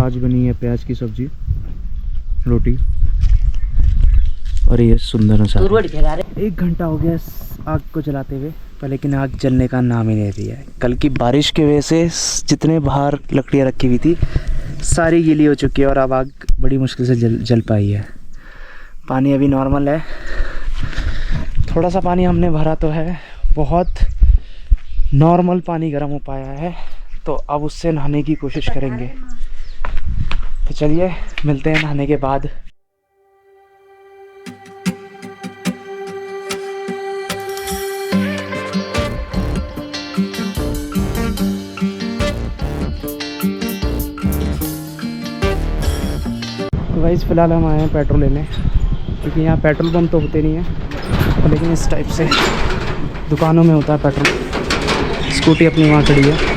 आज बनी है प्याज की सब्जी, रोटी और ये सुंदर नज़ारा। 1 घंटा हो गया आग को जलाते हुए, पर लेकिन आग जलने का नाम ही नहीं लिया है। कल की बारिश की वजह से जितने बाहर लकड़ियाँ रखी हुई थी सारी गीली हो चुकी है और अब आग बड़ी मुश्किल से जल पाई है। पानी अभी नॉर्मल है, थोड़ा सा पानी हमने भरा तो है, बहुत नॉर्मल पानी गर्म हो पाया है, तो अब उससे नहाने की कोशिश करेंगे। तो चलिए मिलते हैं नहाने के बाद। तो गाइस फ़िलहाल हम आए हैं पेट्रोल लेने, क्योंकि यहाँ पेट्रोल पंप तो होते नहीं है, लेकिन इस टाइप से दुकानों में होता है पेट्रोल। स्कूटी अपनी वहाँ खड़ी है।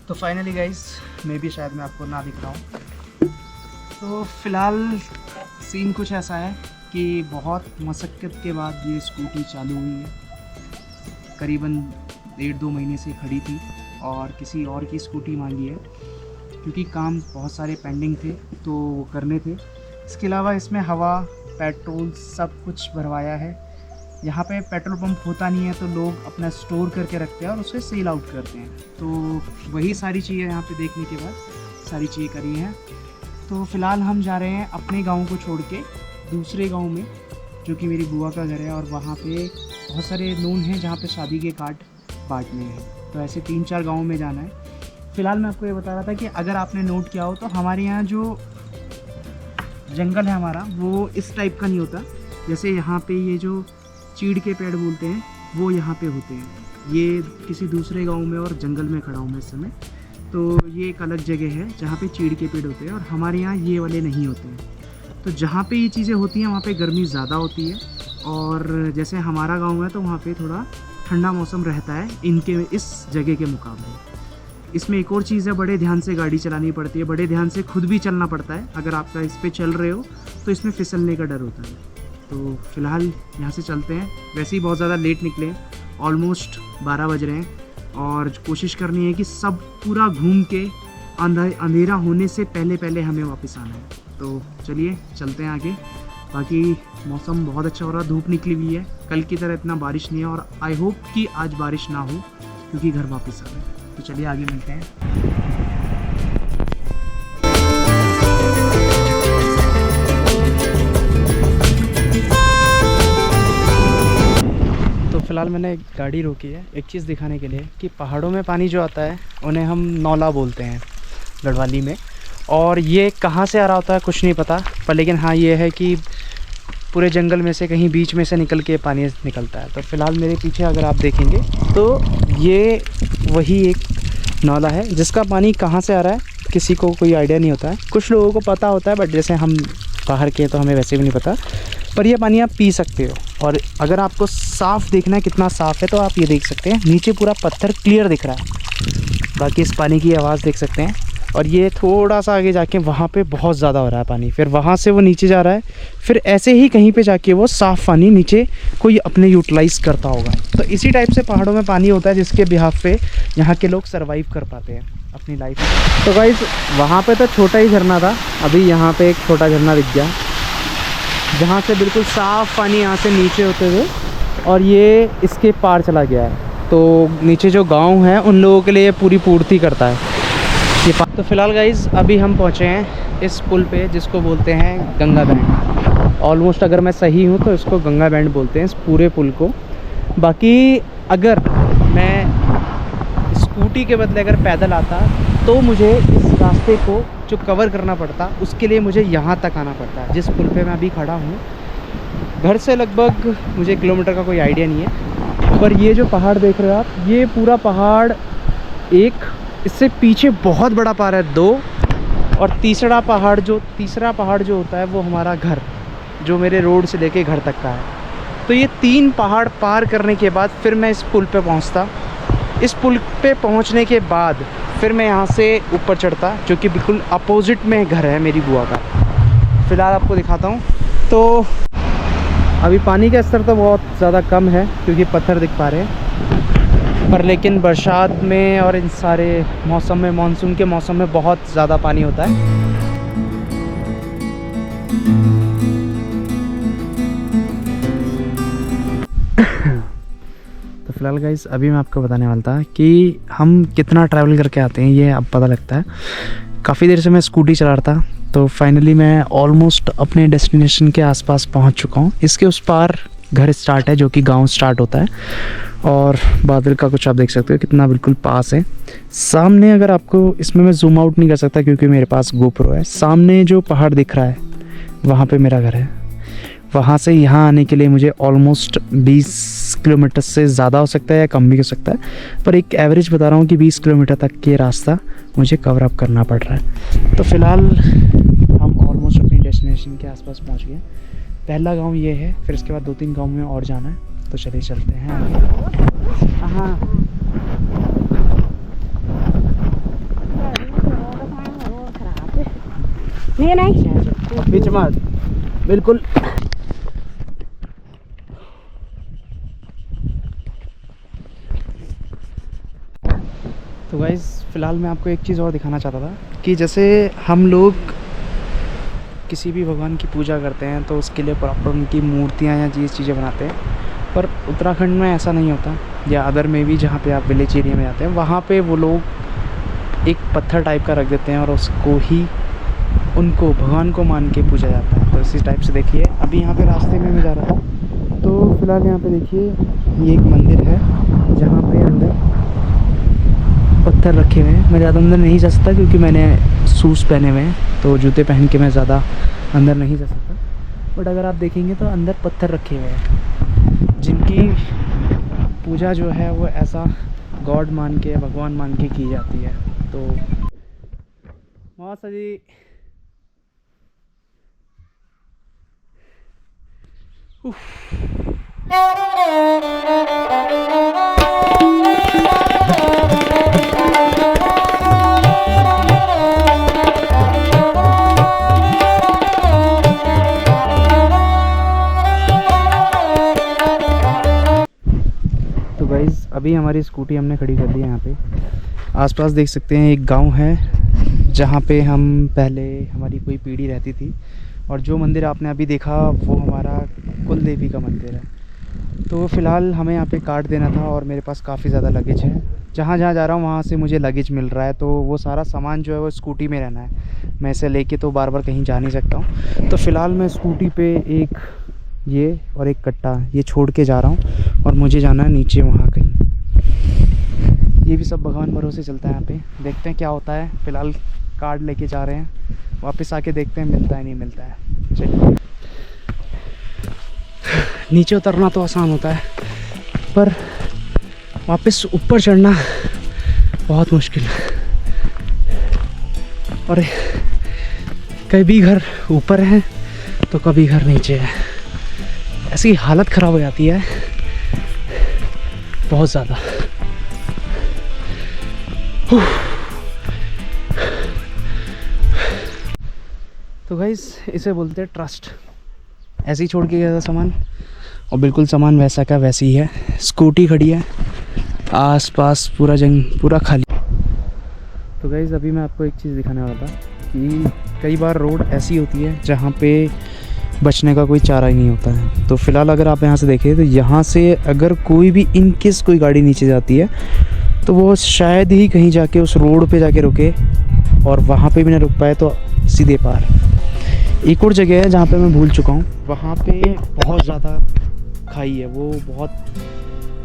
तो फाइनली गाइस, मैं भी शायद मैं आपको ना दिख रहा हूँ। तो फ़िलहाल सीन कुछ ऐसा है कि बहुत मशक्क़त के बाद ये स्कूटी चालू हुई है। करीबन 1.5-2 महीने से खड़ी थी और किसी और की स्कूटी मांगी है, क्योंकि काम बहुत सारे पेंडिंग थे तो वो करने थे। इसके अलावा इसमें हवा, पेट्रोल सब कुछ भरवाया है। यहाँ पे पेट्रोल पंप होता नहीं है तो लोग अपना स्टोर करके रखते हैं और उसे सेल आउट करते हैं। तो वही सारी चीज़ें यहाँ पे देखने के बाद सारी चीज़ें करी हैं। तो फ़िलहाल हम जा रहे हैं अपने गांव को छोड़ के दूसरे गांव में, जो कि मेरी बुआ का घर है, और वहाँ पे बहुत सारे नोन हैं जहाँ पे शादी के कार्ड बांटने हैं। तो ऐसे 3-4 गाँव में जाना है। फ़िलहाल मैं आपको ये बता रहा था कि अगर आपने नोट किया हो तो हमारे यहाँ जो जंगल है हमारा, वो इस टाइप का नहीं होता। जैसे यहाँ पे ये जो चीड़ के पेड़ बोलते हैं वो यहाँ पे होते हैं। ये किसी दूसरे गांव में और जंगल में खड़ा हूँ मैं इस समय, तो ये एक अलग जगह है जहाँ पे चीड़ के पेड़ होते हैं, और हमारे यहाँ ये वाले नहीं होते हैं। तो जहाँ पे ये चीज़ें होती हैं वहाँ पे गर्मी ज़्यादा होती है, और जैसे हमारा गाँव है तो वहाँ पे थोड़ा ठंडा मौसम रहता है इनके इस जगह के मुकाबले। इसमें एक और चीज़ है, बड़े ध्यान से गाड़ी चलानी पड़ती है, बड़े ध्यान से खुद भी चलना पड़ता है। अगर आपका इस पर चल रहे हो तो इसमें फिसलने का डर होता है। तो फ़िलहाल यहाँ से चलते हैं। वैसे ही बहुत ज़्यादा लेट निकले हैं, ऑलमोस्ट 12 बज रहे हैं, और कोशिश करनी है कि सब पूरा घूम के अंधेरा होने से पहले हमें वापस आना है। तो चलिए चलते हैं आगे। बाकी मौसम बहुत अच्छा हो रहा है, धूप निकली हुई है, कल की तरह इतना बारिश नहीं है, और आई होप कि आज बारिश ना हो क्योंकि घर वापस आ गए। तो चलिए आगे मिलते हैं। तो फ़िलहाल मैंने एक गाड़ी रोकी है एक चीज़ दिखाने के लिए कि पहाड़ों में पानी जो आता है उन्हें हम नौला बोलते हैं गढ़वाली में, और ये कहाँ से आ रहा होता है कुछ नहीं पता, पर लेकिन हाँ ये है कि पूरे जंगल में से कहीं बीच में से निकल के पानी निकलता है। तो फ़िलहाल मेरे पीछे अगर आप देखेंगे तो ये वही एक नाला है जिसका पानी कहाँ से आ रहा है किसी को कोई आइडिया नहीं होता है। कुछ लोगों को पता होता है, बट जैसे हम बाहर के तो हमें वैसे भी नहीं पता। पर यह पानी आप पी सकते हो, और अगर आपको साफ़ देखना है कितना साफ़ है तो आप ये देख सकते हैं, नीचे पूरा पत्थर क्लियर दिख रहा है। बाकी इस पानी की आवाज़ देख सकते हैं, और ये थोड़ा सा आगे जाके वहाँ पे बहुत ज़्यादा हो रहा है पानी, फिर वहाँ से वो नीचे जा रहा है, फिर ऐसे ही कहीं पे जाके वो साफ़ पानी नीचे कोई अपने यूटिलाइज़ करता होगा। तो इसी टाइप से पहाड़ों में पानी होता है जिसके बिहाफ पे यहाँ के लोग सर्वाइव कर पाते हैं अपनी लाइफ में। तो गाइस वहाँ पे तो छोटा ही झरना था, अभी यहाँ पे एक छोटा झरना दिख गया जहाँ से बिल्कुल साफ़ पानी यहाँ से नीचे होते हुए और ये इसके पार चला गया है। तो नीचे जो गाँव है उन लोगों के लिए पूरी पूर्ति करता है ये। तो फ़िलहाल गाइज़ अभी हम पहुँचे हैं इस पुल पे जिसको बोलते हैं गंगा बैंड। ऑलमोस्ट अगर मैं सही हूँ तो इसको गंगा बैंड बोलते हैं इस पूरे पुल को। बाकी अगर मैं स्कूटी के बदले अगर पैदल आता तो मुझे इस रास्ते को जो कवर करना पड़ता, उसके लिए मुझे यहाँ तक आना पड़ता है जिस पुल पे मैं अभी खड़ा हूँ। घर से लगभग मुझे किलोमीटर का कोई आइडिया नहीं है, पर ये जो पहाड़ देख रहे हो आप, ये पूरा पहाड़ एक, इससे पीछे बहुत बड़ा पहाड़ है 2, और तीसरा पहाड़ जो होता है वो हमारा घर, जो मेरे रोड से लेके घर तक का है। तो ये 3 पहाड़ पार करने के बाद फिर मैं इस पुल पे पहुंचता। इस पुल पे पहुंचने के बाद फिर मैं यहाँ से ऊपर चढ़ता, जो कि बिल्कुल अपोजिट में घर है मेरी बुआ का। फ़िलहाल आपको दिखाता हूँ। तो अभी पानी का स्तर तो बहुत ज़्यादा कम है क्योंकि पत्थर दिख पा रहे हैं, पर लेकिन बरसात में और इन सारे मौसम में, मानसून के मौसम में बहुत ज़्यादा पानी होता है। तो फिलहाल गाइस अभी मैं आपको बताने वाला था कि हम कितना ट्रैवल करके आते हैं, ये अब पता लगता है। काफ़ी देर से मैं स्कूटी चला रहा था, तो फाइनली मैं ऑलमोस्ट अपने डेस्टिनेशन के आसपास पहुंच चुका हूं। इसके उस पार घर स्टार्ट है, जो कि गांव स्टार्ट होता है, और बादल का कुछ आप देख सकते हो कितना बिल्कुल पास है। सामने अगर आपको, इसमें मैं जूम आउट नहीं कर सकता क्योंकि मेरे पास गोप्रो है, सामने जो पहाड़ दिख रहा है वहाँ पे मेरा घर है। वहाँ से यहाँ आने के लिए मुझे ऑलमोस्ट 20 किलोमीटर से ज़्यादा हो सकता है या कम भी हो सकता है, पर एक एवरेज बता रहा हूँ कि 20 किलोमीटर तक के रास्ता मुझे कवर अप करना पड़ रहा है। तो फ़िलहाल हम ऑलमोस्ट अपनी डेस्टिनेशन के आसपास पहुँच गए। पहला गांव ये है, फिर इसके बाद 2-3 गांव में और जाना है, तो चलिए चलते हैं आगे। हाँ ये नहीं बीच में बिल्कुल। तो गाइस फ़िलहाल मैं आपको एक चीज़ और दिखाना चाहता था कि जैसे हम लोग किसी भी भगवान की पूजा करते हैं तो उसके लिए प्रॉपर उनकी मूर्तियाँ या चीज़ें बनाते हैं, पर उत्तराखंड में ऐसा नहीं होता, या अदर में भी जहाँ पे आप विलेज एरिया में जाते हैं वहाँ पे वो लोग एक पत्थर टाइप का रख देते हैं और उसको ही उनको भगवान को मान के पूजा जाता है। तो इसी टाइप से देखिए अभी यहाँ पे रास्ते में मैं जा रहा था, तो फिलहाल यहाँ पे देखिए ये एक मंदिर है जहाँ पे अंदर पत्थर रखे हुए हैं। मैं ज़्यादा अंदर नहीं जा सकता क्योंकि मैंने शूज़ पहने हुए हैं, तो जूते पहन के मैं ज़्यादा अंदर नहीं जा सकता, बट अगर आप देखेंगे तो अंदर पत्थर रखे हुए हैं जिनकी पूजा जो है वो ऐसा गॉड मान के, भगवान मान के की जाती है। तो जी तो गाइज़ अभी हमारी स्कूटी हमने खड़ी कर दी है यहाँ पे। आसपास देख सकते हैं एक गांव है जहाँ पे हम पहले, हमारी कोई पीढ़ी रहती थी, और जो मंदिर आपने अभी देखा वो हमारा कुल देवी का मंदिर है। तो फ़िलहाल हमें यहाँ पे कार्ड देना था और मेरे पास काफ़ी ज़्यादा लगेज है। जहाँ जहाँ जा रहा हूँ वहाँ से मुझे लगेज मिल रहा है, तो वो सारा सामान जो है वो स्कूटी में रहना है। मैं इसे लेके तो बार बार कहीं जा नहीं सकता हूँ। तो फ़िलहाल मैं स्कूटी पे एक ये और एक कट्टा ये छोड़ के जा रहा हूँ, और मुझे जाना है नीचे वहाँ कहीं। ये भी सब भगवान भरोसे चलता है यहाँ पे, देखते हैं क्या होता है। फ़िलहाल कार्ड लेके जा रहे हैं, वापस आके देखते हैं मिलता है नहीं मिलता है। चलिए, नीचे उतरना तो आसान होता है, पर वापस ऊपर चढ़ना बहुत मुश्किल है। और कभी घर ऊपर है तो कभी घर नीचे है, ऐसी हालत ख़राब हो जाती है बहुत ज़्यादा। तो गाइस इसे बोलते हैं ट्रस्ट। ऐसे ही छोड़ के गया था सामान, और बिल्कुल सामान वैसा का वैसे ही है। स्कूटी खड़ी है, आसपास पूरा पूरा खाली। तो गाइस अभी मैं आपको एक चीज़ दिखाने वाला था कि कई बार रोड ऐसी होती है जहाँ पे बचने का कोई चारा ही नहीं होता है। तो फ़िलहाल अगर आप यहाँ से देखें तो यहाँ से अगर कोई भी इन केस कोई गाड़ी नीचे जाती है तो वो शायद ही कहीं जाके उस रोड पे जाके रुके, और वहाँ पे भी ना रुक पाए तो सीधे पार। एक और जगह है जहाँ पे मैं भूल चुका हूँ, वहाँ पे बहुत ज़्यादा खाई है, वो बहुत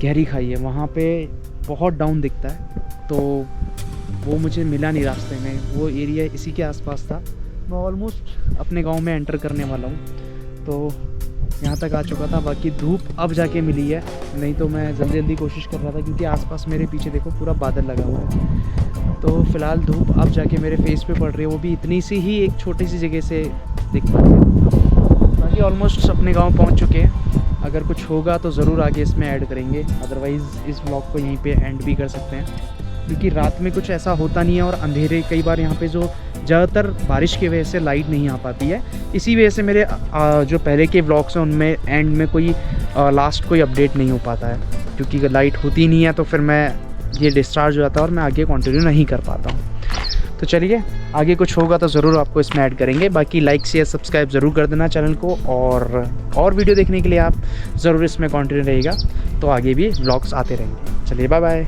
गहरी खाई है, वहाँ पे बहुत डाउन दिखता है। तो वो मुझे मिला नहीं रास्ते में, वो एरिया इसी के आसपास था। मैं ऑलमोस्ट अपने गांव में एंटर करने वाला हूँ, तो यहाँ तक आ चुका था। बाकी धूप अब जाके मिली है, नहीं तो मैं जल्दी जल्दी कोशिश कर रहा था क्योंकि आसपास मेरे पीछे देखो पूरा बादल लगा हुआ है। तो फ़िलहाल धूप अब जाके मेरे फेस पे पड़ रही है, वो भी इतनी सी ही एक छोटी सी जगह से दिख पा रही है। बाकी ऑलमोस्ट अपने गाँव पहुँच चुके हैं। अगर कुछ होगा तो ज़रूर आगे इसमें ऐड करेंगे, अदरवाइज़ इस ब्लॉग को यहीं पे एंड भी कर सकते हैं क्योंकि रात में कुछ ऐसा होता नहीं है। और अंधेरे, कई बार यहाँ पे जो ज़्यादातर बारिश की वजह से लाइट नहीं आ पाती है। इसी वजह से मेरे जो पहले के व्लॉग्स हैं उनमें एंड में कोई लास्ट कोई अपडेट नहीं हो पाता है, क्योंकि अगर लाइट होती नहीं है तो फिर मैं ये डिस्चार्ज हो जाता है और मैं आगे कंटिन्यू नहीं कर पाता हूँ। तो चलिए, आगे कुछ होगा तो ज़रूर आपको इसमें ऐड करेंगे। बाकी लाइक शेयर सब्सक्राइब ज़रूर कर देना चैनल को, और वीडियो देखने के लिए आप ज़रूर इसमें कंटिन्यू रहिएगा, तो आगे भी व्लॉग्स आते रहेंगे। चलिए बाय बाय।